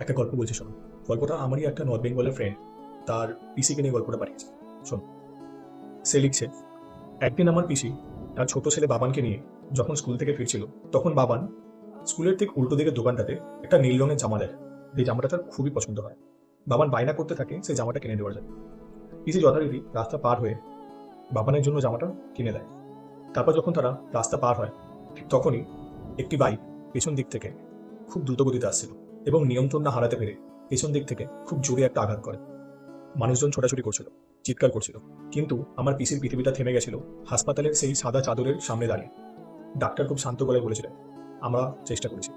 একটা গল্প বলছি শোনো। গল্পটা আমারই একটা নর্থ বেঙ্গলের ফ্রেন্ড তার পিসিকে নিয়ে গল্পটা পাঠিয়েছে। শোনো, সে লিখছে, একদিন আমার পিসি তার ছোট ছেলে বাবানকে নিয়ে যখন স্কুল থেকে ফিরছিল, তখন বাবান স্কুলের ঠিক উল্টো দিকের দোকানটাতে একটা নীল রঙের জামা দেয়। এই জামাটা তার খুবই পছন্দ হয়। বাবান বায়না করতে থাকে সেই জামাটা কিনে দেওয়ার জন্য। পিসি যথারীতি রাস্তা পার হয়ে বাবানের জন্য জামাটা কিনে দেয়। তারপর যখন তারা রাস্তা পার হয়, ঠিক তখনই একটি বাইক পেছন দিক থেকে খুব দ্রুত গতিতে আসছিল এবং নিয়ন্ত্রণ না হারাতে পেরে পেছন দিক থেকে খুব জোরে একটা আঘাত করে। মানুষজন ছোটাছুটি করছিল, চিৎকার করছিল, কিন্তু আমার পিসির পৃথিবীটা থেমে গেছিল হাসপাতালের সেই সাদা চাদরের সামনে দাঁড়িয়ে। ডাক্তার খুব শান্ত গলায় বলেছিলেন, আমরা চেষ্টা করেছি।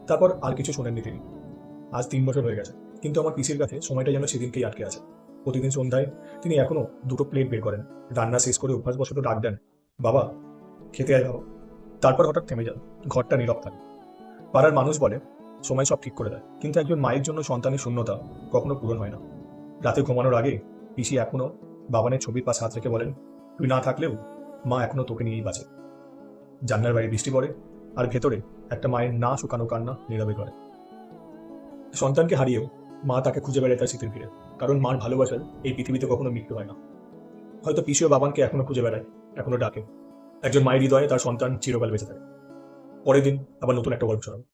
তারপর আর কিছু শোনেননি তিনি। আজ 3 বছর হয়ে গেছে, কিন্তু আমার পিসির কাছে সময়টা যেন সেদিনকেই আটকে আছে। প্রতিদিন সন্ধ্যায় তিনি এখনো দুটো প্লেট বের করেন, রান্না শেষ করে অভ্যাসবশত ডাক দেন, বাবা, খেতে আয় বাবা। তারপর হঠাৎ থেমে যান, ঘরটা নীরব থাকে। পাড়ার মানুষ বলে সময় সব ঠিক করে দেয়, কিন্তু একজন মায়ের জন্য সন্তানের শূন্যতা কখনো পূরণ হয় না। রাতে ঘুমানোর আগে পিসি এখনো বাবানের ছবির পাশে হাত রেখে বলেন, তুই না থাকলেও মা এখনো তোকে নিয়েই বাঁচে। জান্নার বাইরে বৃষ্টি পড়ে, আর ভেতরে একটা মায়ের না শুকানো কান্না নীরবে করে। সন্তানকে হারিয়েও মা তাকে খুঁজে বেড়ায় তার স্মৃতির ফিরে, কারণ মার ভালোবাসার এই পৃথিবীতে কখনো মৃত্যু হয় না। হয়তো পিসিও বাবানকে এখনো খুঁজে বেড়ায়, এখনো ডাকে। একজন মায়ের হৃদয়ে তার সন্তান চিরকাল বেঁচে থাকে। পরের দিন আবার নতুন একটা গল্প শোনাবো।